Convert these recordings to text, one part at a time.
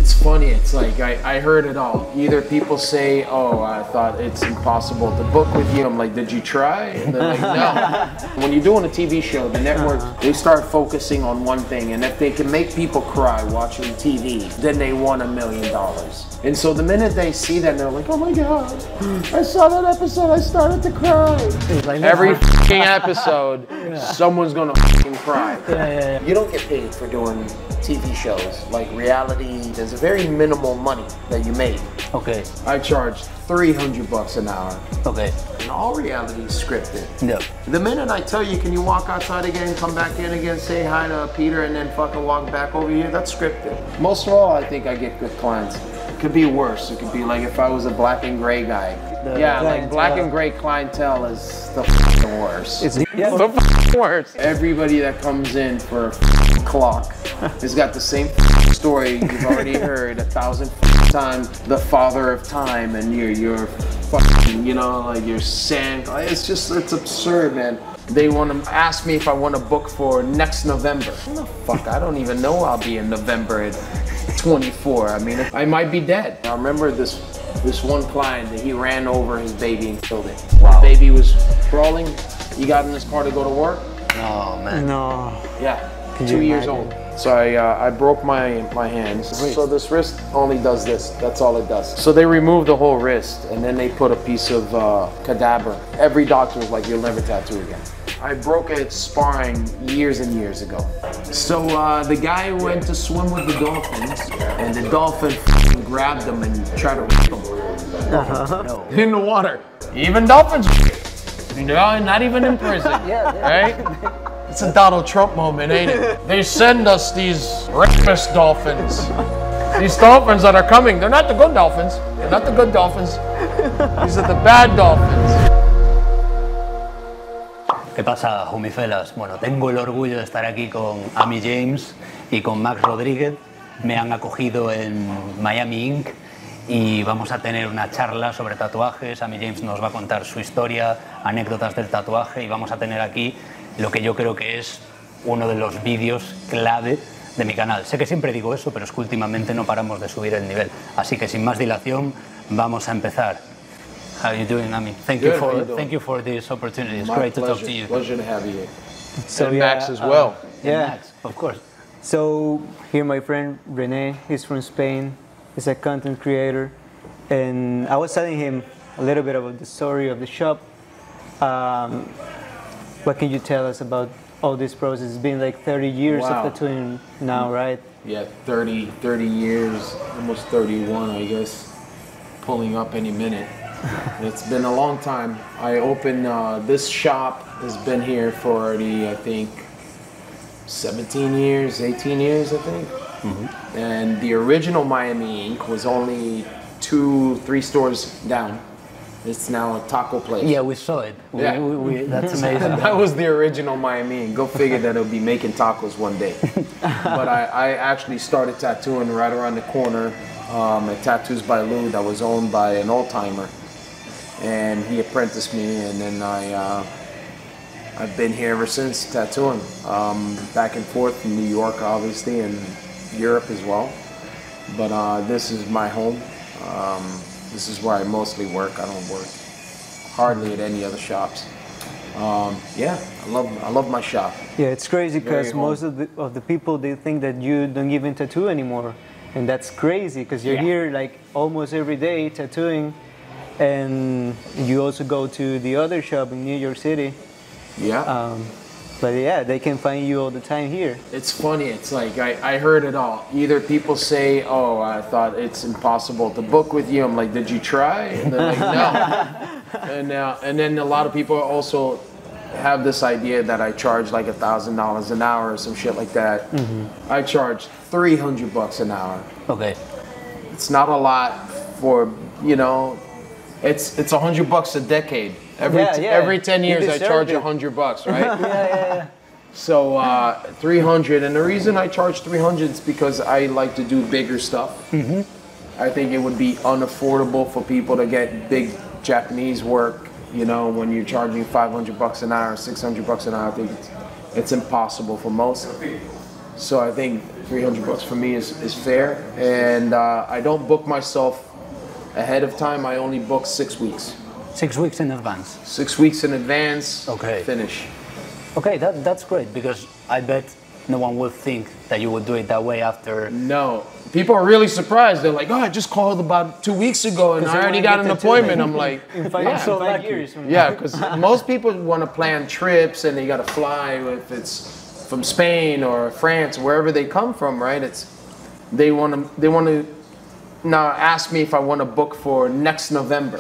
It's funny, it's like I heard it all. Either people say, oh, I thought it's impossible to book with you. I'm like, did you try? And they're like, no. When you're doing a TV show, the networks, they start focusing on one thing, and if they can make people cry watching TV, then they won $1 million. And so the minute they see that, they're like, oh my God, I saw that episode, I started to cry. Like, every fucking episode, someone's gonna fucking cry. You don't get paid for doing TV shows. Like reality, there's a very minimal money that you make. Okay. I charge $300 an hour. Okay. And all reality is scripted. Yeah. The minute I tell you, can you walk outside again, come back in again, say hi to Peter, and then fucking walk back over here, that's scripted. Most of all, I think I get good clients. It could be worse. It could be like if I was a black and gray guy. Like black and gray clientele is the worst. It's the worst. Everybody that comes in for a clock has got the same story you've already heard 1,000 times. The father of time, and you're fucking, you know, like you're sand. It's absurd, man. They want to ask me if I want to book for next November. What the fuck? I don't even know I'll be in November at 24. I mean, I might be dead. I remember this one client that he ran over his baby and killed it. Wow. The baby was crawling. He got in his car to go to work. Oh man. No. Yeah, 2 years old. So I broke my hands. So this wrist only does this. That's all it does. So they removed the whole wrist, and then they put a piece of cadaver. Every doctor was like, you'll never tattoo again. I broke it sparring years and years ago. So the guy went to swim with the dolphins, and the dolphin grabbed him and tried to rip him in the water. Even dolphins, you know, not even in prison, right? It's a Donald Trump moment, ain't it? They send us these rapist dolphins. These dolphins that are coming, they're not the good dolphins. They're not the good dolphins. These are the bad dolphins. ¿Qué pasa, homifelas? Bueno, tengo el orgullo de estar aquí con Ami James y con Max Rodríguez. Me han acogido en Miami Ink y vamos a tener una charla sobre tatuajes. Ami James nos va a contar su historia, anécdotas del tatuaje, y vamos a tener aquí lo que yo creo que es uno de los vídeos clave de mi canal. Sé que siempre digo eso, pero es que últimamente no paramos de subir el nivel. Así que sin más dilación, vamos a empezar. How are you doing, Ami? Thank you for this opportunity. It's great to talk to you. Pleasure to have you here. So and Max as well. Max, of course. So here my friend Rene, he's from Spain. He's a content creator, and I was telling him a little bit about the story of the shop. What can you tell us about all this process? It's been like 30 years of tattooing now, right? Yeah, 30 years, almost 31, I guess, pulling up any minute. It's been a long time. I opened, this shop has been here for already, I think, 17 years, 18 years, I think. Mm-hmm. And the original Miami Ink was only 2-3 stores down. It's now a taco place. Yeah, we saw it. That's amazing. That was the original Miami Ink. Go figure that it'll be making tacos one day. But I actually started tattooing right around the corner at Tattoos by Lou, that was owned by an old-timer. And he apprenticed me, and then I've been here ever since tattooing. Back and forth from New York, obviously, and Europe as well. But this is my home. This is where I mostly work. I don't work hardly at any other shops. Yeah, I love my shop. Yeah, it's crazy because most of the people, they think that you don't even tattoo anymore, and that's crazy because you're here like almost every day tattooing, and you also go to the other shop in New York City. Yeah. But yeah, they can find you all the time here. It's funny, it's like, I heard it all. Either people say, oh, I thought it's impossible to book with you. I'm like, did you try? And they're like, no. And then a lot of people also have this idea that I charge like $1,000 an hour or some shit like that. Mm-hmm. I charge $300 an hour. Okay. It's not a lot for, you know, it's $100 a decade. Every 10 years I charge $100, right? Yeah. So 300, and the reason I charge 300 is because I like to do bigger stuff. Mm-hmm. I think it would be unaffordable for people to get big Japanese work, you know, when you're charging $500 an hour, $600 an hour. I think it's impossible for most. So I think $300 for me is fair. And I don't book myself ahead of time. I only book 6 weeks. 6 weeks in advance. 6 weeks in advance, Okay. finish. Okay, that's great because I bet no one will think that you would do it that way after. No. People are really surprised. They're like, oh, I just called about 2 weeks ago and I already got an appointment. I'm like, in 5 yeah. five years. From Yeah, because most people want to plan trips and they got to fly if it's from Spain or France, wherever they come from, right? They want to now ask me if I want to book for next November.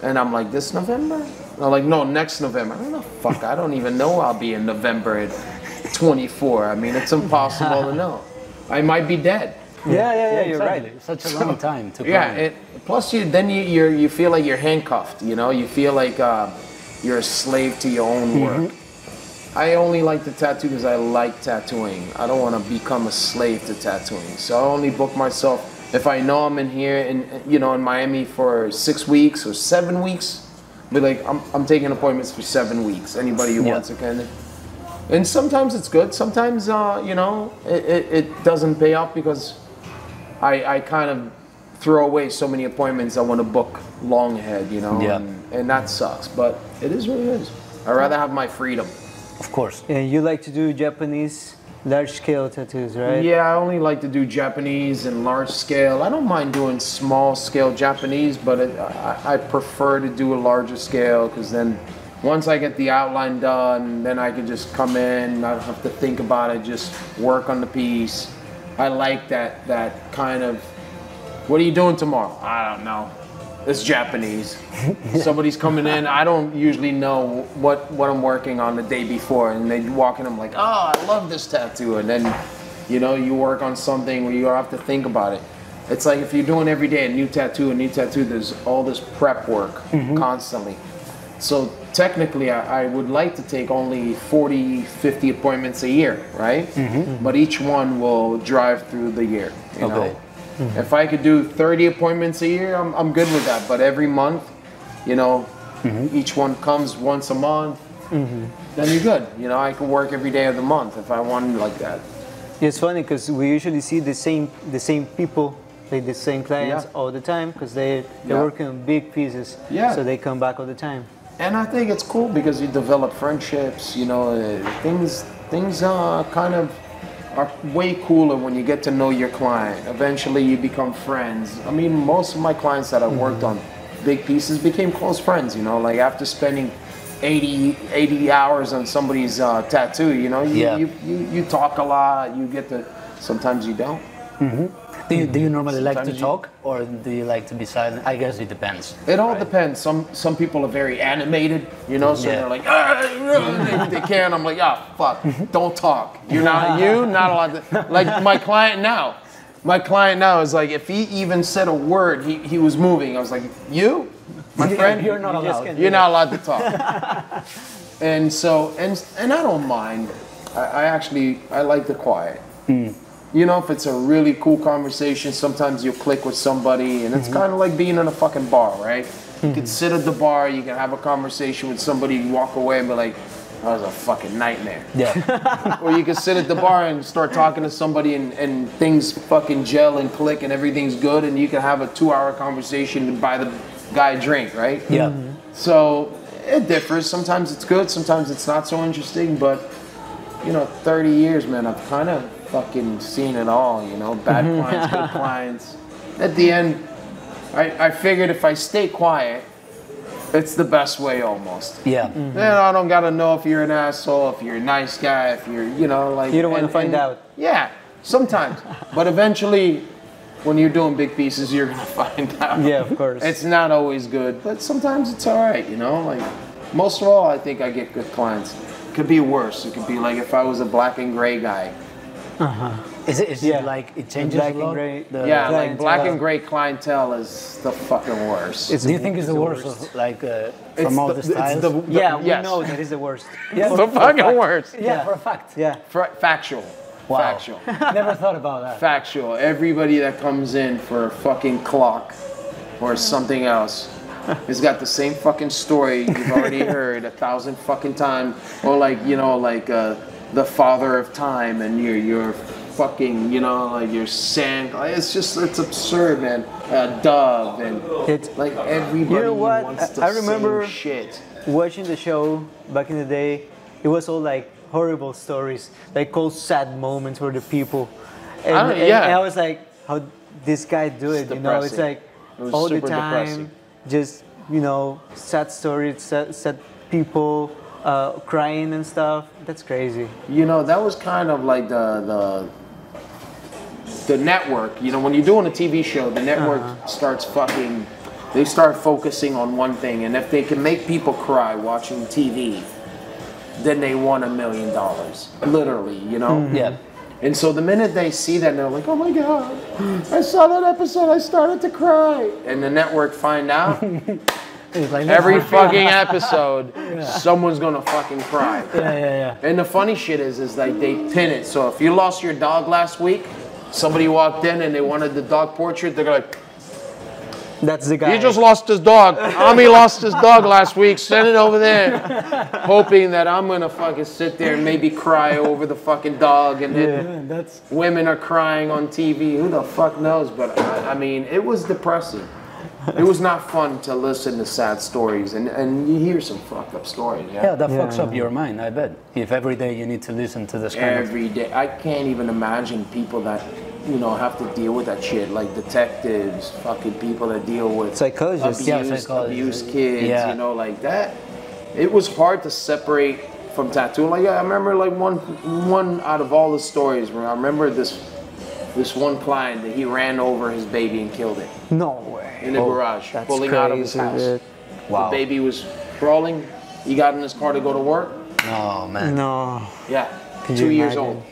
And I'm like, this November? They're like, no, next November. I don't know, fuck, I don't even know I'll be in November at 24. I mean, it's impossible to know. I might be dead. Yeah, you're exactly. right. Such a long time to Yeah, plan. plus you feel like you're handcuffed, you know? You feel like you're a slave to your own work. I only like to tattoo because I like tattooing. I don't want to become a slave to tattooing. So I only book myself if I know I'm in here in Miami for 6 weeks or 7 weeks. Be like, I'm taking appointments for 7 weeks. Anybody who wants to kind of. And sometimes it's good. Sometimes it doesn't pay off because I kind of throw away so many appointments I want to book long ahead, you know. Yeah. And that sucks. But it is what it is. I'd rather have my freedom. Of course. And you like to do Japanese large-scale tattoos, right? Yeah, I only like to do Japanese and large scale. I don't mind doing small scale Japanese, but I prefer to do a larger scale because then once I get the outline done, then I can just come in, I don't have to think about it, just work on the piece. I like that kind of, what are you doing tomorrow? I don't know. It's Japanese. Somebody's coming in, I don't usually know what I'm working on the day before, and they walk in, I'm like, oh, I love this tattoo, and then, you work on something where you don't have to think about it. It's like if you're doing every day a new tattoo, there's all this prep work constantly. So technically, I would like to take only 40, 50 appointments a year, right? But each one will drive through the year, you know? If I could do 30 appointments a year, I'm good with that. But every month, each one comes once a month, then you're good. I can work every day of the month if I wanted like that. It's funny because we usually see the same people, like the same clients all the time because they're working on big pieces. Yeah. So they come back all the time. And I think it's cool because you develop friendships, things kind of are way cooler when you get to know your client. Eventually you become friends. I mean, most of my clients that I worked on big pieces became close friends, like after spending 80 hours on somebody's tattoo, you talk a lot, you get to, sometimes you don't. Do you normally like to talk or do you like to be silent? I guess it depends. It all depends. Some people are very animated, so they're like, they can't. I'm like, fuck, don't talk. Not allowed to. Like my client now. My client now is like, if he even said a word, he was moving. I was like, my friend, you're not allowed. You're not allowed to talk. And so, and I don't mind. I like the quiet. If it's a really cool conversation, sometimes you'll click with somebody, and it's kind of like being in a fucking bar, right? You can sit at the bar, you can have a conversation with somebody, you walk away and be like, that was a fucking nightmare. Yeah. Or you can sit at the bar and start talking to somebody and things fucking gel and click and everything's good, and you can have a 2-hour conversation and buy the guy a drink, right? Yeah. So it differs. Sometimes it's good, sometimes it's not so interesting, but 30 years, man, I've kind of fucking seen it all, bad clients, good clients. At the end, I figured if I stay quiet, it's the best way almost. Yeah. Then I don't gotta know if you're an asshole, if you're a nice guy, if you're, like... You don't want to find out. Yeah, sometimes. But eventually, when you're doing big pieces, you're gonna find out. Yeah, of course. It's not always good, but sometimes it's all right, like... Most of all, I think I get good clients. It could be worse. It could be like if I was a black and gray guy. Is it like it changes black a lot? and gray. Like black and gray clientele is the fucking worst. Do you think it's the worst of like from all the styles? We know that is the worst. It's the fucking worst. Yeah, for a fact. Yeah. Factual. Wow. Factual. Never thought about that. Factual. Everybody that comes in for a fucking clock or something else has got the same fucking story you've already heard 1,000 fucking times. Or like, the father of time and you're fucking, you know, like your sand. It's absurd, man. Dove and like everybody You know what? wants the I remember same shit. watching the show back in the day. It was all like horrible stories, like all sad moments for the people. And, yeah. and I was like, how this guy do it? It's You know, it's depressing. like It was all the super time, depressing. just, you know, sad stories, sad people crying and stuff. That's crazy. You know, that was kind of like the network. You know, when you're doing a TV show, the network starts fucking. They start focusing on one thing, and if they can make people cry watching TV, then they won $1 million. Literally, you know. Yeah. And so the minute they see that, they're like, "Oh my God, I saw that episode. I started to cry." And the network find out. It's like, Every fucking episode, someone's gonna fucking cry. yeah. And the funny shit is like they pin it. So if you lost your dog last week, somebody walked in and they wanted the dog portrait, they're like, That's the guy. "He just lost his dog. Ami lost his dog last week. Send it over there." Hoping that I'm gonna fucking sit there and maybe cry over the fucking dog, and then That's women are crying on TV. Who the fuck knows? But I mean, it was depressing. It was not fun to listen to sad stories, and you hear some fucked up stories. Yeah, that fucks up your mind, I bet. If every day you need to listen to this kind of... Every day. I can't even imagine people that, you know, have to deal with that shit, like detectives, fucking people that deal with Psychologists. abused kids, Yeah. you know, like that. It was hard to separate from tattooing. Like, I remember like one out of all the stories, where I remember this one client that he ran over his baby and killed it no way. in the garage, That's pulling out of his crazy, house. dude. Wow. The baby was crawling. He got in his car to go to work. Oh, man. No. Yeah, Can 2 you years imagine? old.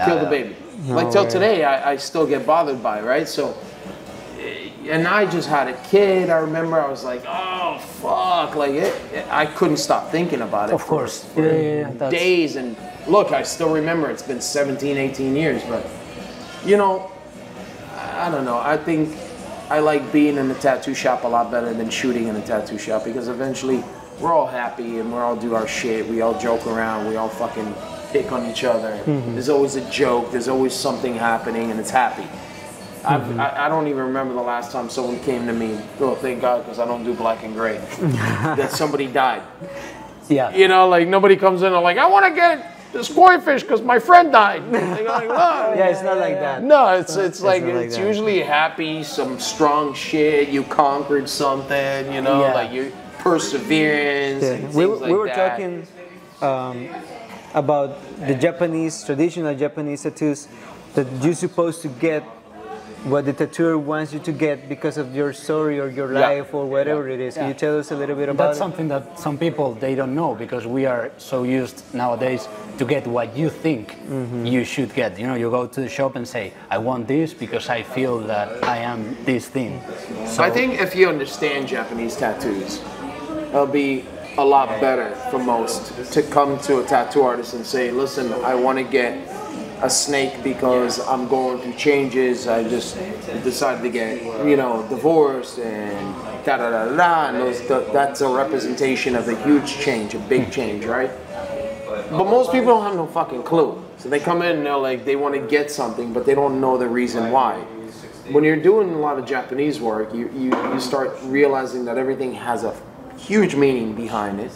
Killed the baby. Like till today, I still get bothered by it, right? So, and I just had a kid. I remember I was like, oh fuck, like I couldn't stop thinking about it. Of course. for That's... days. And look, I still remember. It's been 17, 18 years, but you know, I don't know. I think I like being in the tattoo shop a lot better than shooting in a tattoo shop, because eventually we're all happy and we all do our shit. We all joke around. We all fucking pick on each other. There's always a joke. There's always something happening, and it's happy. I don't even remember the last time someone came to me. Oh, thank God, because I don't do black and gray. That somebody died. Yeah. You know, like nobody comes in and like, I want to get this koi fish because my friend died. They're like, oh. Yeah, it's not like that. No, it's like not like it's that. usually happy, some strong shit. You conquered something, you know, Yeah. like your perseverance. Yeah. And We things like were that. talking about the Japanese, traditional Japanese tattoos, that you're supposed to get what the tattooer wants you to get because of your story or your life or whatever it is. Can you tell us a little bit about That's it? something that some people, they don't know, because we are so used nowadays to get what you think you should get. You know, you go to the shop and say, I want this because I feel that I am this thing. So I think if you understand Japanese tattoos, it'll be a lot better for most to come to a tattoo artist and say, listen, I want to get a snake because I'm going through changes. I just decided to get, you know, divorced and da da da da. And that's a representation of a huge change, a big change, right? But most people don't have no fucking clue. So they come in and they're like, they want to get something, but they don't know the reason why. When you're doing a lot of Japanese work, you start realizing that everything has a huge meaning behind it.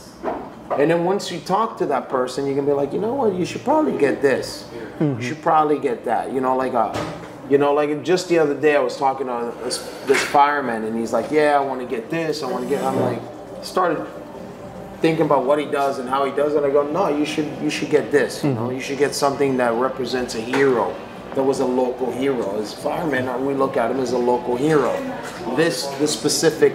And then once you talk to that person, you can be like, you know what, you should probably get this. You should probably get that. You know, like just the other day I was talking to this fireman, and he's like, yeah, I want to get this, I want to get, I'm like, started thinking about what he does and how he does it. I go, no, you should get this. You know, you should get something that represents a hero. That was a local hero. As firemen, we look at him as a local hero. This specific,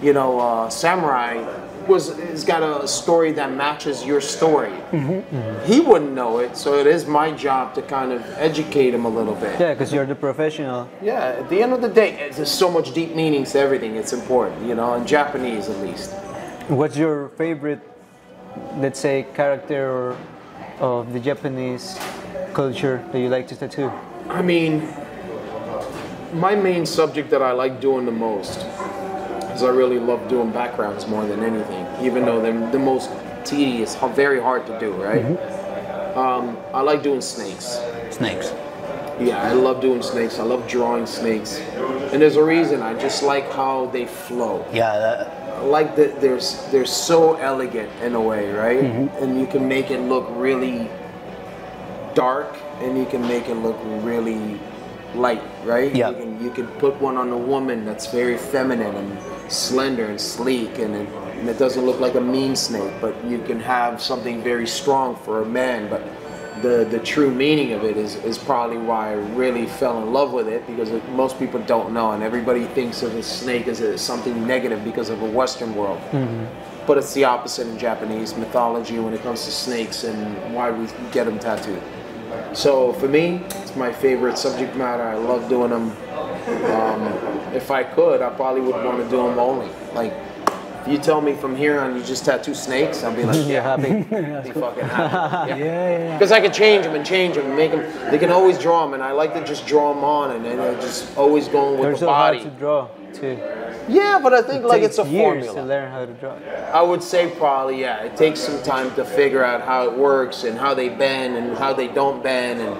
you know, samurai has got a story that matches your story. He wouldn't know it, so it is my job to kind of educate him a little bit. Yeah, because you're the professional. Yeah, at the end of the day, there's so much deep meanings to everything. It's important, you know, in Japanese at least. What's your favorite, let's say, character of the Japanese culture that you like to tattoo? I mean, my main subject that I like doing the most is I really love doing backgrounds more than anything, even though they're the most tedious, very hard to do, right? I like doing snakes. snakes. Yeah, I love doing snakes. I love drawing snakes, and there's a reason. I just like how they flow. Yeah, I like that they're so elegant in a way, right? And you can make it look really dark, and you can make it look really light, right? Yeah. You can put one on a woman that's very feminine and slender and sleek, and it doesn't look like a mean snake, but you can have something very strong for a man. But the true meaning of it is probably why I really fell in love with it, because most people don't know, and everybody thinks of a snake as something negative because of a Western world. But it's the opposite in Japanese mythology when it comes to snakes and why we get them tattooed. So for me, it's my favorite subject matter. I love doing them. If I could, I probably would want to do them only. Like, if you tell me from here on you just tattoo snakes, I'll be like, yeah, happy. Be fucking happy. yeah. Because I can change them and make them. They can always draw them, and I like to just draw them on, and then I just always going with They're the so body. hard to draw too. Yeah, but I think like it's a years formula. to learn how to draw. I would say probably, yeah. It takes some time to figure out how it works and how they bend and how they don't bend, and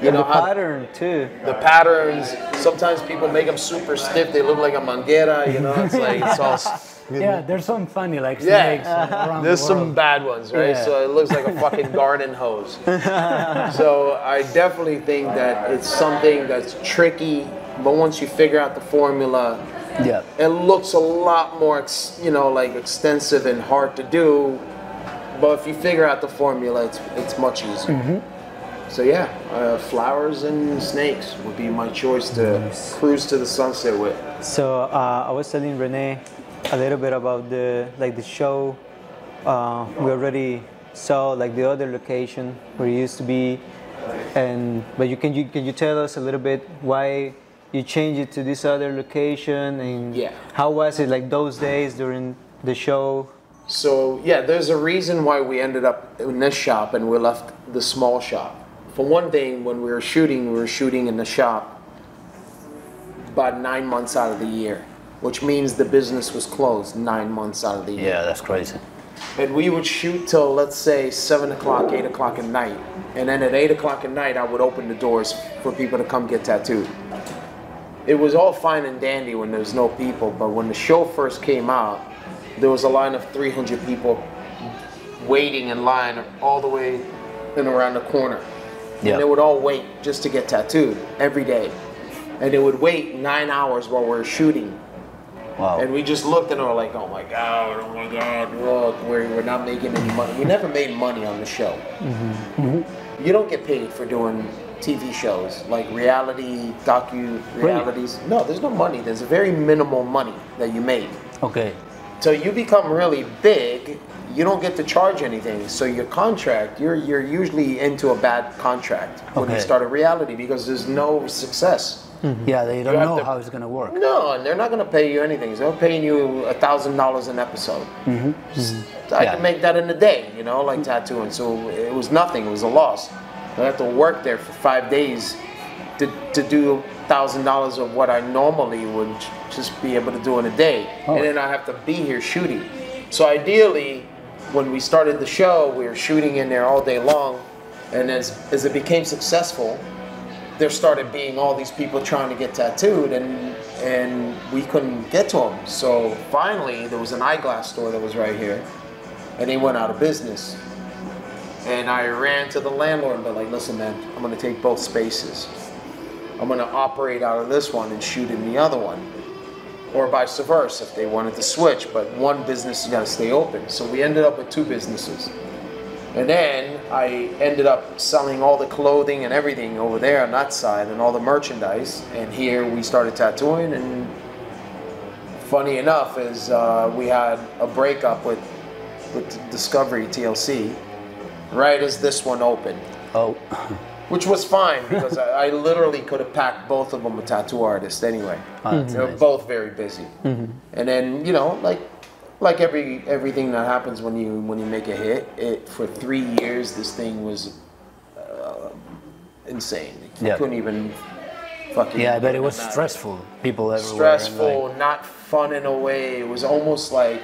you know the how pattern too. the patterns. Sometimes people make them super stiff. They look like a manguera. You know, it's like it's all. Yeah, there's some funny like Yeah. snakes around There's the some world. bad ones, right? Yeah. So it looks like a fucking garden hose. So I definitely think that it's something that's tricky, but once you figure out the formula, Yeah. it looks a lot more, like extensive and hard to do. But if you figure out the formula, it's much easier. So yeah, flowers and snakes would be my choice to cruise to the sunset with. So I was telling Renee a little bit about the show. We already saw like the other location where it used to be, but can you tell us a little bit why you changed it to this other location, and Yeah. how was it like those days during the show? So yeah, there's a reason why we ended up in this shop and we left the small shop. For one thing, when we were shooting in the shop about 9 months out of the year, which means the business was closed 9 months out of the year. Yeah, that's crazy. And we would shoot till, let's say, 7 o'clock, 8 o'clock at night. And then at 8 o'clock at night, I would open the doors for people to come get tattooed. It was all fine and dandy when there was no people, but when the show first came out, there was a line of 300 people waiting in line all the way and around the corner. Yeah. And they would all wait just to get tattooed every day. And they would wait 9 hours while we were shooting. Wow. And we just looked and were like, oh my God, look, we're not making any money. We never made money on the show. You don't get paid for doing TV shows, like reality, docu-realities. No, there's no money. There's a very minimal money that you make. Okay. So you become really big, you don't get to charge anything. So your contract, you're usually into a bad contract when you Okay. start a reality because there's no success. Yeah, they don't You have know to- how it's gonna work. No, and they're not going to pay you anything. They're paying you $1,000 an episode. I Yeah. can make that in a day, like tattooing. So it was nothing. It was a loss. I have to work there for 5 days to do $1,000 of what I normally would just be able to do in a day. And then I have to be here shooting. So ideally, when we started the show, we were shooting in there all day long. And as it became successful, there started being all these people trying to get tattooed, and we couldn't get to them. So finally, there was an eyeglass store that was right here, and they went out of business. And I ran to the landlord and be like, listen, man, I'm gonna take both spaces. I'm gonna operate out of this one and shoot in the other one. Or vice versa, if they wanted to switch, but one business is gotta stay open. So we ended up with 2 businesses. And then I ended up selling all the clothing and everything over there on that side and all the merchandise. And here we started tattooing. And funny enough is we had a breakup with Discovery TLC right as this one opened. Oh. Which was fine because I literally could have packed both of them with tattoo artists anyway. That's They were nice. both very busy. And then, like everything that happens when you make a hit, for 3 years this thing was insane. You Yeah. couldn't even fucking. Yeah, but it was imagine. stressful. People everywhere. and, Stressful, not fun in a way. It was almost like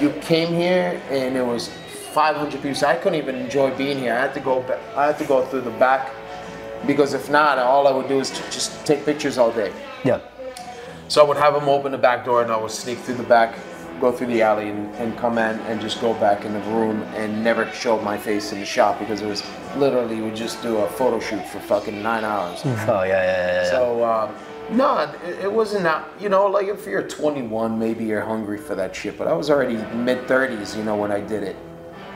you came here and it was 500 people. So I couldn't even enjoy being here. I had to go through the back because if not, all I would do is just take pictures all day. Yeah. So I would have them open the back door, and I would sneak through the back, go through the alley, and come in and just go back in the room and never show my face in the shop, because it was literally, we would just do a photo shoot for fucking 9 hours. Oh yeah. So no, it wasn't that, you know, like if you're 21, maybe you're hungry for that shit, but I was already mid-30s, you know, when I did it.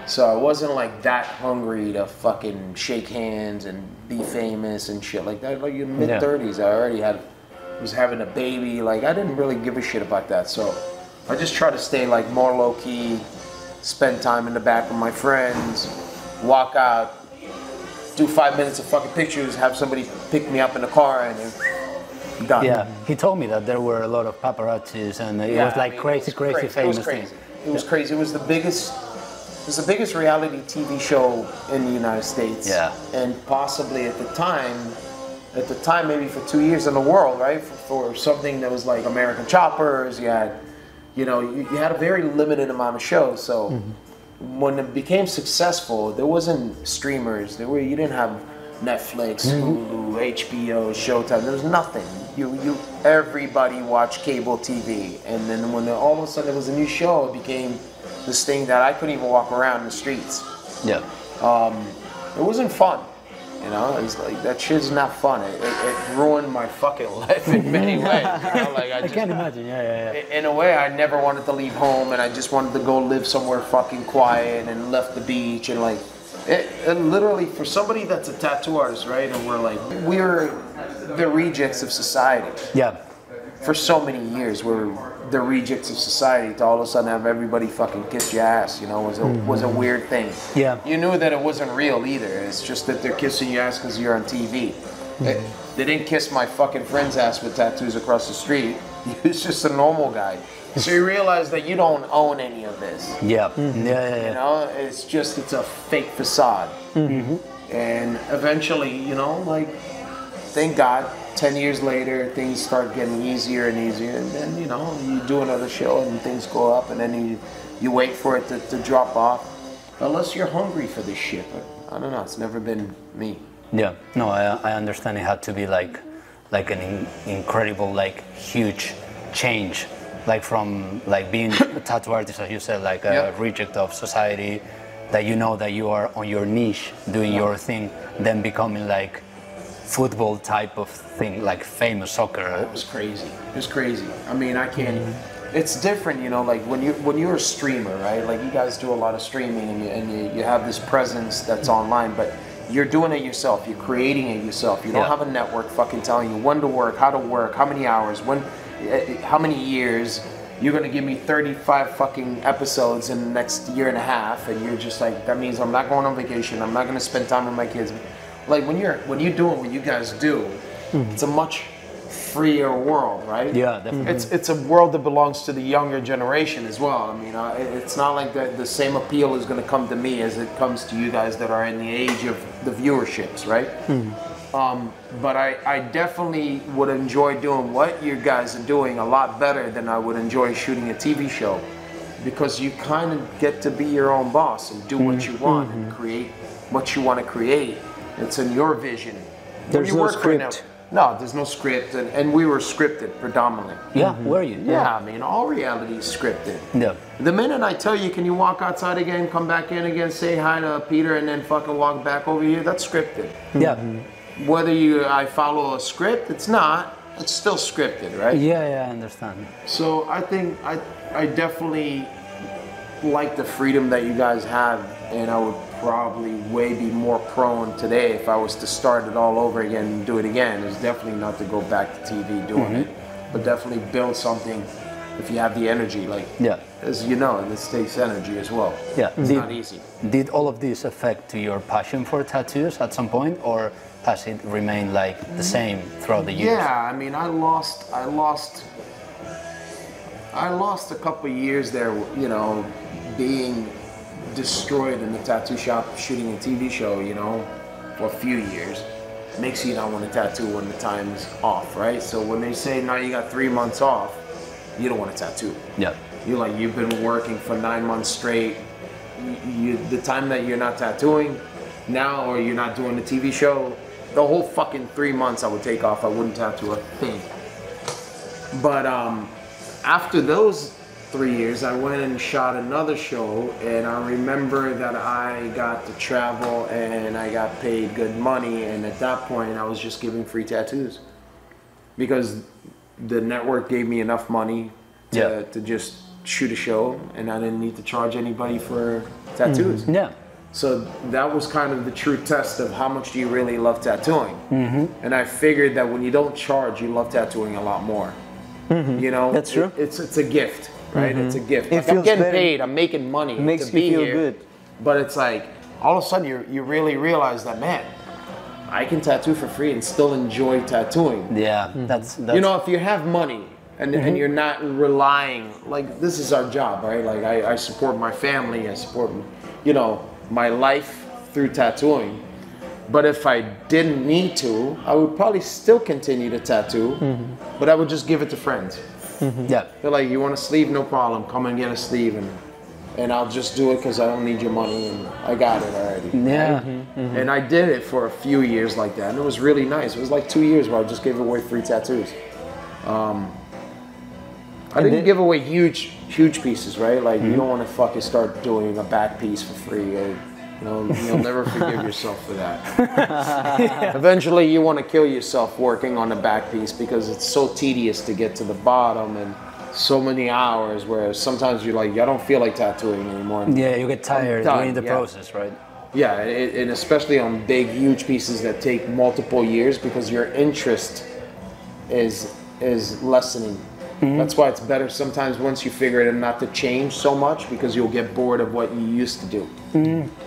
So I wasn't like that hungry to fucking shake hands and be famous and shit like that. Like in mid-30s, I already was having a baby. Like I didn't really give a shit about that. So I just try to stay like more low-key, spend time in the back with my friends, walk out, do 5 minutes of fucking pictures, have somebody pick me up in the car, and then done. Yeah, he told me that there were a lot of paparazzis, and it was like crazy famous thing. It was crazy. It was the biggest reality TV show in the United States. Yeah. And possibly at the time maybe for 2 years in the world, right? For something that was like American Choppers, you had, you know, you had a very limited amount of shows. So when it became successful, there wasn't streamers. You didn't have Netflix, Hulu, HBO, Showtime. There was nothing. Everybody watched cable TV, and then when all of a sudden there was a new show, it became this thing that I couldn't even walk around the streets. Yeah. It wasn't fun. You know, it's like, that shit's not fun. It ruined my fucking life in many ways. You know? Like I can't imagine, yeah. In a way, I never wanted to leave home, and I just wanted to go live somewhere fucking quiet and left the beach, and like, it literally, for somebody that's a tattoo artist, right, and we're the rejects of society. Yeah. For so many years, we're the rejects of society. To all of a sudden have everybody fucking kiss your ass, you know, was a weird thing. Yeah. You knew that it wasn't real either. It's just that they're kissing your ass because you're on TV. They didn't kiss my fucking friend's ass with tattoos across the street. He was just a normal guy. So you realize that you don't own any of this. Yeah. You know, it's a fake facade. And eventually, you know, like, thank God, 10 years later, things start getting easier and easier, and then, you know, you do another show and things go up, and then you wait for it to drop off, unless you're hungry for this shit. But I don't know, it's never been me. Yeah, no, I understand it had to be like an incredible, like, huge change, like from like being a tattoo artist, as you said, like a reject of society, that you know that you are on your niche, doing your thing, then becoming like football type of thing, like famous soccer. It was crazy. It was crazy. I mean, I can't. It's different, you know. Like when you're a streamer, right? Like you guys do a lot of streaming, and you have this presence that's online, but you're doing it yourself. You're creating it yourself. You don't have a network fucking telling you when to work, how many hours, how many years. You're gonna give me 35 fucking episodes in the next year and a half, and you're just like, that means I'm not going on vacation. I'm not gonna spend time with my kids. Like when you're doing what you guys do, it's a much freer world, right? Yeah, definitely. It's a world that belongs to the younger generation as well. I mean, it's not like the same appeal is going to come to me as it comes to you guys that are in the age of the viewerships, right? But I definitely would enjoy doing what you guys are doing a lot better than I would enjoy shooting a TV show, because you kind of get to be your own boss and do what you want and create what you want to create. It's in your vision. There's no script. No, there's no script, and we were scripted predominantly. Yeah, were you? Yeah, I mean, all reality is scripted. Yeah. The minute I tell you, can you walk outside again, come back in again, say hi to Peter, and then fucking walk back over here, that's scripted. Yeah. Whether I follow a script, it's not. It's still scripted, right? Yeah, I understand. So I think I definitely like the freedom that you guys have, and I would probably be more prone today if I was to start it all over again and do it again. It's definitely not to go back to TV doing it, but definitely build something if you have the energy. Like, as you know, this takes energy as well. Yeah, it's not easy. Did all of this affect your passion for tattoos at some point, or has it remained like the same throughout the years? Yeah, I mean, I lost a couple of years there, you know, being destroyed in the tattoo shop, shooting a TV show, you know, for a few years. Makes you not want to tattoo when the time's off, right? So when they say now you got 3 months off, you don't want to tattoo. Yeah. You've been working for 9 months straight. The time that you're not tattooing now, or you're not doing the TV show, the whole fucking 3 months I would take off, I wouldn't tattoo a thing. But after those 3 years, I went and shot another show, and I remember that I got to travel and I got paid good money, and at that point I was just giving free tattoos because the network gave me enough money to just shoot a show, and I didn't need to charge anybody for tattoos. Yeah. So that was kind of the true test of how much do you really love tattooing. And I figured that when you don't charge, you love tattooing a lot more. You know, That's true. It's a gift, right? It's a gift. It Like, I'm feels getting better. paid. I'm making money It makes to you be feel here. good. But it's like all of a sudden you really realize that, man, I can tattoo for free and still enjoy tattooing. Yeah, that's You know, if you have money and you're not relying, like this is our job, right? Like I support my family, I support, you know, my life through tattooing. But if I didn't need to, I would probably still continue to tattoo, but I would just give it to friends. yeah. They're like, you want a sleeve? No problem. Come and get a sleeve, and I'll just do it because I don't need your money and I got it already. Yeah. And I did it for a few years like that, and it was really nice. It was like 2 years where I just gave away free tattoos. I didn't give away huge pieces, right? Like you don't want to fucking start doing a back piece for free. Or, you know, you'll never forgive yourself for that. Eventually, you want to kill yourself working on a back piece because it's so tedious to get to the bottom and so many hours. Whereas sometimes you're like, I don't feel like tattooing anymore. Yeah, you get tired done, during the yeah. process, right? Yeah, and especially on big, huge pieces that take multiple years because your interest is lessening. That's why it's better sometimes once you figure it out not to change so much because you'll get bored of what you used to do.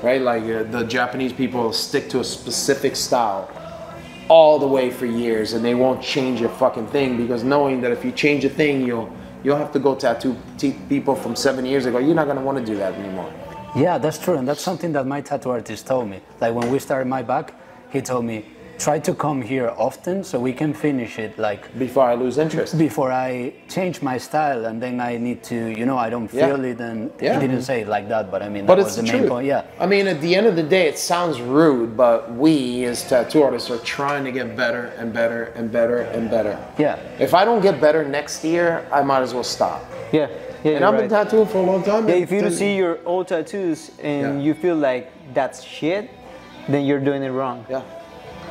Right? Like the Japanese people stick to a specific style all the way for years and they won't change a fucking thing because knowing that if you change a thing, you'll have to go tattoo people from 7 years ago. You're not going to want to do that anymore. Yeah, that's true, and that's something that my tattoo artist told me. Like when we started my back, he told me, try to come here often so we can finish it like Before I lose interest. before I change my style and then I need to, you know, I don't feel it, and Yeah. he didn't say it like that, but I mean, But that it's was the the main truth. point, yeah. I mean, at the end of the day, it sounds rude, but we as tattoo artists are trying to get better and better and better and better. Yeah. If I don't get better next year, I might as well stop. Yeah. Yeah, And you're I've been right. tattooing for a long time. Yeah, and if you then- see your old tattoos and Yeah. you feel like that's shit, then you're doing it wrong. Yeah.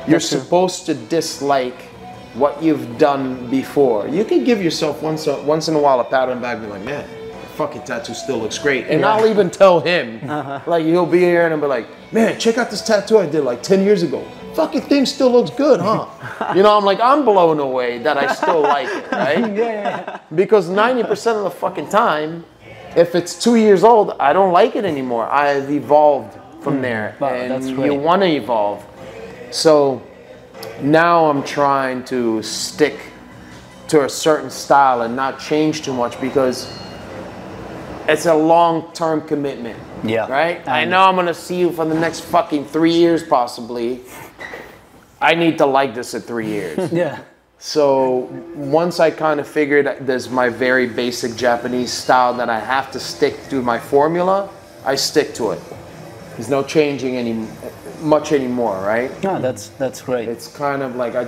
You're That's true. supposed to dislike what you've done before. You can give yourself once in a while a pat on the back and be like, man, fucking tattoo still looks great. And I'll even tell him, like he'll be here and I'll be like, man, check out this tattoo I did like 10 years ago. Fucking thing still looks good, huh? You know, I'm like, I'm blown away that I still like it, right? Yeah. Because 90% of the fucking time, if it's 2 years old, I don't like it anymore. I've evolved from there. Wow, And that's you great. want to evolve. So now I'm trying to stick to a certain style and not change too much because it's a long-term commitment. Yeah. Right? I know I'm going to see you for the next fucking 3 years possibly. I need to like this at 3 years. Yeah. So once I kind of figured there's my very basic Japanese style that I have to stick to my formula, I stick to it. There's no changing much anymore, right? No, that's great. It's kind of like I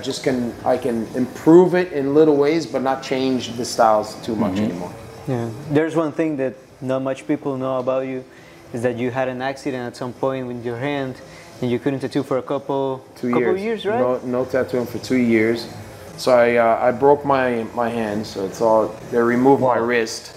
can improve it in little ways, but not change the styles too much anymore. Yeah. There's one thing that not much people know about you is that you had an accident at some point with your hand and you couldn't tattoo for a couple years, right? No tattooing for 2 years. So I broke my hand, so they removed my wrist.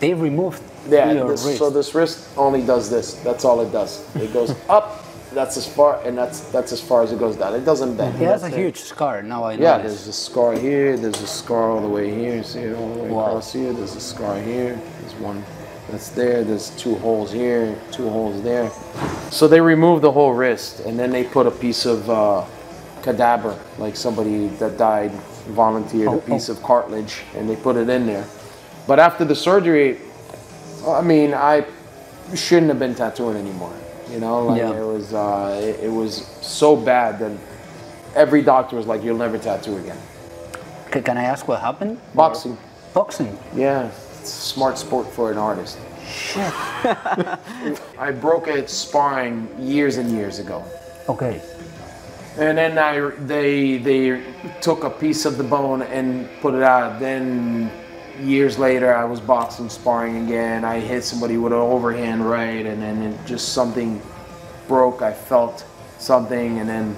They removed Yeah, your wrist. so this wrist only does this. That's all it does. It goes up, that's as far, and that's as far as it goes down. It doesn't bend. He has a That's it. huge scar, now I know. Yeah, there's a scar here, there's a scar all the way here, see it all the way Wow. across here, there's a scar here, there's one that's there, there's 2 holes here, 2 holes there. So they removed the whole wrist, and then they put a piece of cadaver, like somebody that died volunteered a piece of cartilage, and they put it in there. But after the surgery, I mean, I shouldn't have been tattooing anymore. You know, like it was so bad that every doctor was like, "You'll never tattoo again." Can I ask what happened? Boxing, Boxing. yeah, it's a smart sport for an artist. I broke it sparring years and years ago, Okay. And then they took a piece of the bone and put it out. Then years later, I was boxing, sparring again. I hit somebody with an overhand right, and then it just something broke. I felt something, and then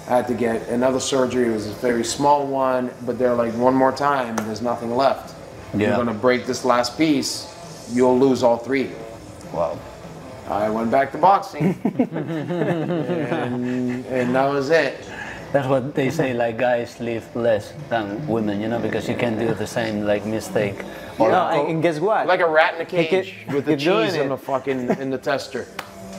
I had to get another surgery. It was a very small one, but they're like, one more time, there's nothing left. Yeah. You're gonna break this last piece, you'll lose all three. Wow. I went back to boxing, and that was it. That's what they say, like guys live less than women, you know, because you can do the same like mistake. Or and guess what? Like a rat in a cage with the keep doing cheese it. in the fucking in the tester.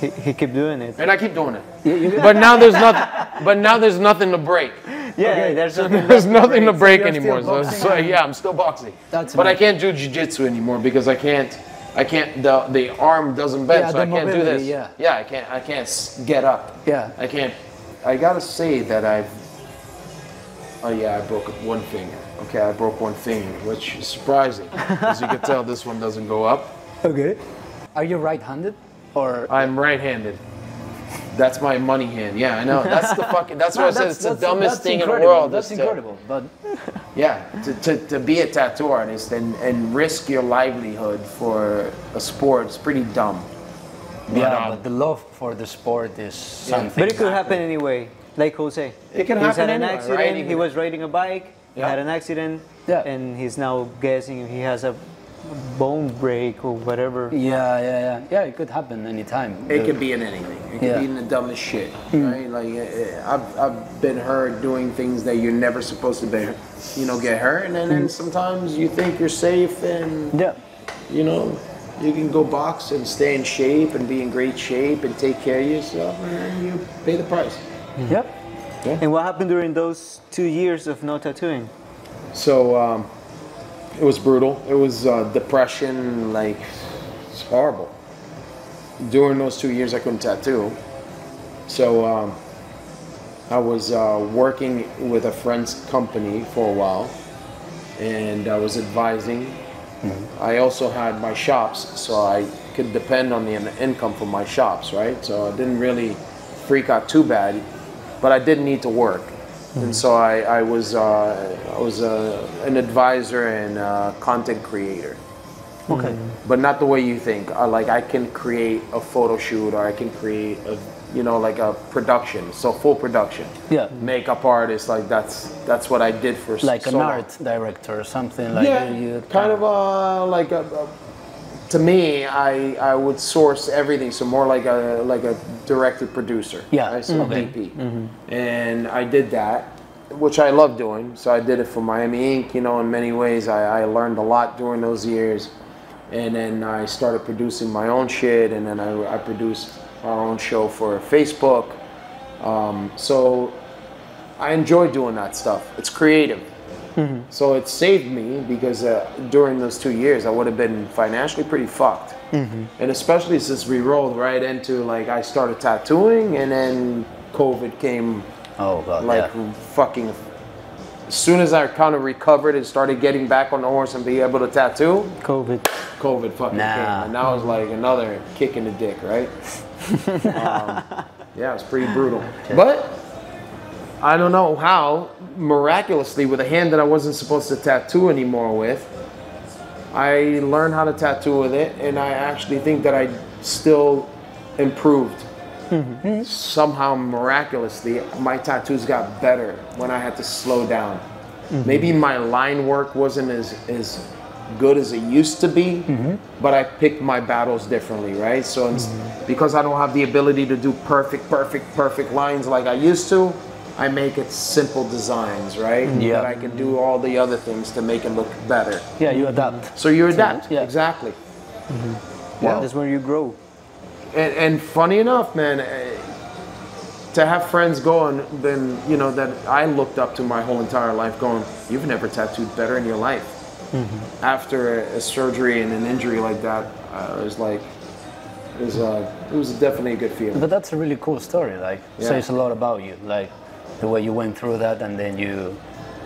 He kept doing it. And I keep doing it. But now there's nothing. But now there's nothing to break. Yeah, Okay, there's Nothing to break you're anymore. still So, boxing? yeah, I'm still boxing. That's but I amazing. can't do jiu-jitsu anymore because I can't. The arm doesn't bend, Yeah, so the I can't do mobility, this. yeah. I can't get up. Yeah. I can't. I gotta say that I've. Oh yeah, I broke one finger. Okay, I broke one finger, which is surprising. As you can tell, this one doesn't go up. Okay. Are you right-handed or? I'm right-handed. That's my money hand. Yeah, I know. That's the fucking. That's what I said. It's the dumbest thing in the world. That's is to- incredible. But Yeah, to be a tattoo artist and risk your livelihood for a sport is pretty dumb. Yeah, but the love for the sport is something. But it could happen anyway, like Jose. It can He's happen had an anywhere, accident. right? He Even- was riding a bike. He Yeah. had an accident. Yeah. And he's now guessing he has a bone break or whatever. Yeah, it could happen anytime. It could be in anything. It could Yeah. be in the dumbest shit, right? Like I've been hurt doing things that you're never supposed to be, get hurt, and then sometimes you think you're safe, and Yeah. you can go box and stay in shape and be in great shape and take care of yourself, and then you pay the price. yep. And what happened during those 2 years of no tattooing? So it was brutal. It was depression, like it's horrible. During those 2 years, I couldn't tattoo. So I was working with a friend's company for a while, and I was advising. I also had my shops, so I could depend on the income from my shops, right? So I didn't really freak out too bad, but I did need to work. And so I was an advisor and a content creator. Okay. But not the way you think. I can create a photo shoot, or I can create like a production, so full production. Yeah. Makeup artist, like that's what I did for Like so an long. art director or something like Yeah, you kind of like a. To me, I would source everything, so more like a director producer. Yeah, right? So okay. DP, and I did that, which I love doing. So I did it for Miami Ink. In many ways, I learned a lot during those years, and then I started producing my own shit, and then I produced our own show for Facebook. So I enjoy doing that stuff. It's creative. So it saved me because during those 2 years I would have been financially pretty fucked. And especially since we rolled right into I started tattooing, and then COVID came Oh god, fucking. As soon as I kind of recovered and started getting back on the horse and be able to tattoo, COVID. COVID fucking came, and that was like another kick in the dick, right? Yeah, it was pretty brutal. But I don't know how, miraculously, with a hand that I wasn't supposed to tattoo anymore with, I learned how to tattoo with it, and I actually think that I still improved. Somehow, miraculously, my tattoos got better when I had to slow down. Maybe my line work wasn't as good as it used to be, but I picked my battles differently, right? So because I don't have the ability to do perfect lines like I used to, I make it simple designs, right? Yeah. But I can do all the other things to make it look better. yeah, you adapt. So you adapt, yeah. exactly. Yeah. That's where you grow. And funny enough, man, to have friends going, then that I looked up to my whole entire life, going, you've never tattooed better in your life. After a surgery and an injury like that, it was definitely a good feeling. But that's a really cool story. Like, Yeah. says a lot about you. Like, the way you went through that, and then you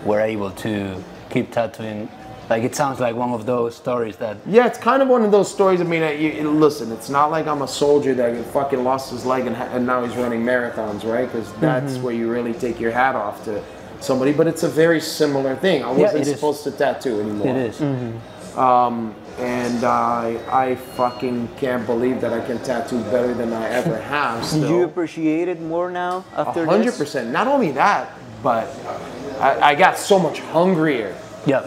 were able to keep tattooing Like it sounds like one of those stories that. Yeah, it's kind of one of those stories. I mean, listen, it's not like I'm a soldier that fucking lost his leg and now he's running marathons, right? Because that's where you really take your hat off to somebody. But it's a very similar thing. I wasn't supposed to tattoo anymore. It is. And I fucking can't believe that I can tattoo better than I ever have. Still. Do you appreciate it more now after 100%. Not only that, but I got so much hungrier. Yeah.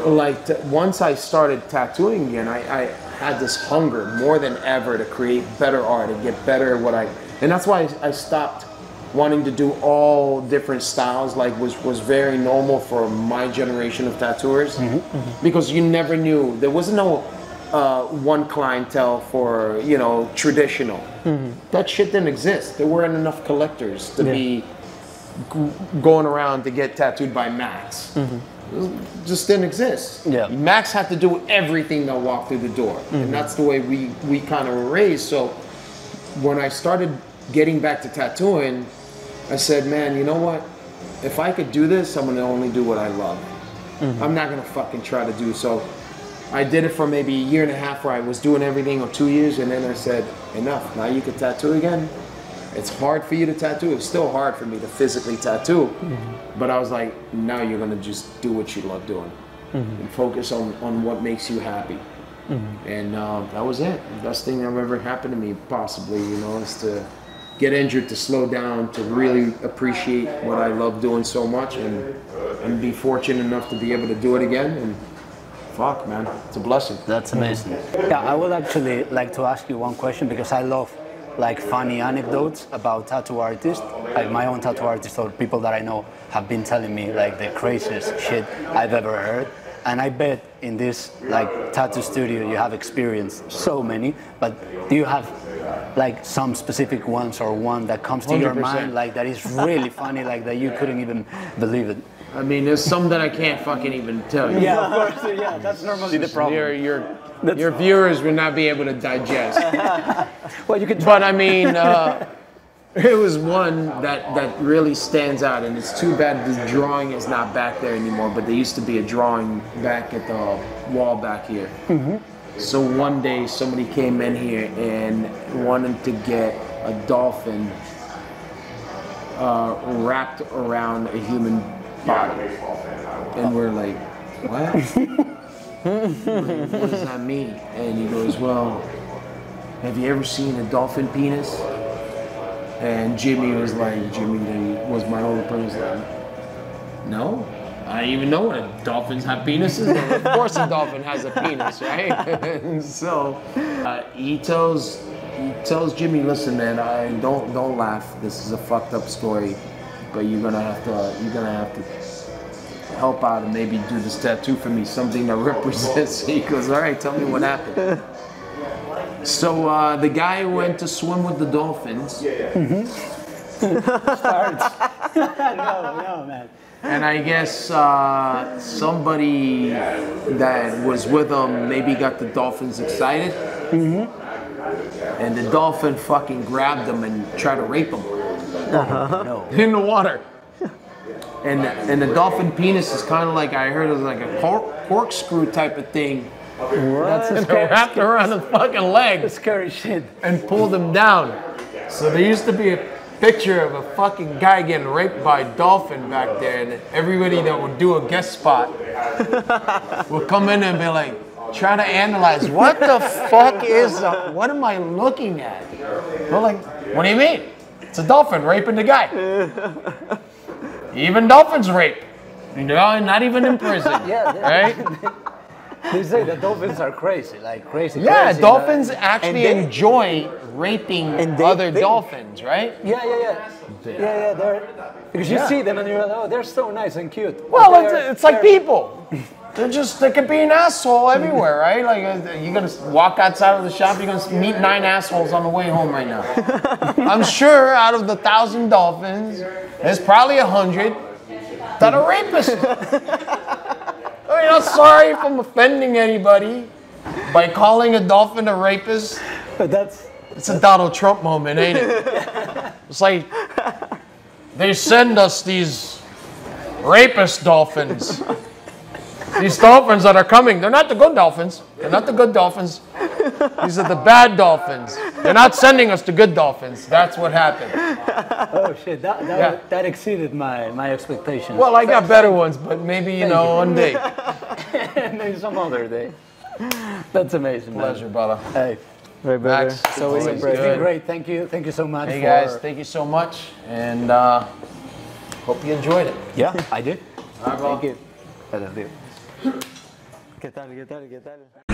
Like once I started tattooing again, I had this hunger more than ever to create better art and get better at what and that's why I stopped wanting to do all different styles, like was very normal for my generation of tattooers, because you never knew. There was no one clientele for, you know, traditional. That shit didn't exist. There weren't enough collectors to be going around to get tattooed by Max. It just didn't exist. Yeah. Max had to do everything that walked through the door, and that's the way we kind of were raised. So when I started getting back to tattooing, I said, man, you know what? If I could do this, I'm gonna only do what I love. I'm not gonna fucking try to do so. I did it for maybe a year and a half where I was doing everything, or 2 years, and then I said, enough. Now you can tattoo again. It's hard for you to tattoo. It's still hard for me to physically tattoo. But I was like, now you're gonna just do what you love doing and focus on what makes you happy. And that was it. The best thing that ever happened to me, possibly, you know, is to get injured, to slow down, to really appreciate what I love doing so much, and be fortunate enough to be able to do it again. And fuck, man, it's a blessing. That's amazing. Yeah, I would actually like to ask you one question, because I love like funny anecdotes about tattoo artists. Like my own tattoo artists or people that I know have been telling me like the craziest shit I've ever heard. And I bet in this like tattoo studio you have experienced so many, but do you have like some specific ones or one that comes to your 100%. mind like that is really funny, like that you couldn't even believe it? I mean, there's some that I can't fucking even tell you. Yeah, of course. Yeah, that's normally the problem. Your viewers would not be able to digest. Well, you could. But I mean, it was one that really stands out, and it's too bad the drawing is not back there anymore. But there used to be a drawing back at the wall back here. So one day somebody came in here and wanted to get a dolphin wrapped around a human body, and we're like, what? What does that mean? And he goes, well, have you ever seen a dolphin penis? And Jimmy was like, Jimmy was my older brother, was like, no, I don't even know what dolphins have penises. Of course a dolphin has a penis, right? So he tells Jimmy, listen, man, don't laugh. This is a fucked up story, but you're gonna have to help out and maybe do this tattoo for me, something that represents. He goes, all right, tell me what happened. So the guy went to swim with the dolphins. No, man. And I guess somebody that was with him maybe got the dolphins excited. And the dolphin fucking grabbed him and tried to rape him. No. In the water. And the dolphin penis is kind of like, I heard it was like a corkscrew type of thing. That's wrapped around the fucking leg. Scary shit. And pulled him down. So there used to be a picture of a fucking guy getting raped by a dolphin back there, and everybody that would do a guest spot would come in and be like, trying to analyze, what the fuck is that? What am I looking at? We're like, what do you mean? It's a dolphin raping the guy. Even dolphins rape. No, not even in prison. Right? They say that dolphins are crazy, like crazy. Yeah, crazy, dolphins actually enjoy raping other dolphins, right? Yeah. Because you see them and you're like, oh, they're so nice and cute. Well, it's like people. They can be an asshole everywhere, right? Like you're gonna walk outside of the shop, you're gonna meet 9 assholes on the way home right now. I'm sure out of the 1,000 dolphins, there's probably 100 that are rapists. I mean, I'm sorry if I'm offending anybody by calling a dolphin a rapist. But it's a Donald Trump moment, ain't it? It's like they send us these rapist dolphins. These dolphins that are coming, they're not the good dolphins. They're not the good dolphins. These are the bad dolphins. They're not sending us to good dolphins. That's what happened. Oh shit, that exceeded my expectations. Well, I got better ones, but maybe, one day. Maybe some other day. That's amazing, man. Pleasure, brother. Hey. Right, brother. Max, It's always a always pleasure. good. Great, thank you so much. Hey guys, thank you so much, and hope you enjoyed it. Yeah, I did. All right, bro. Thank you. I love you. ¿Qué tal? ¿Qué tal? ¿Qué tal?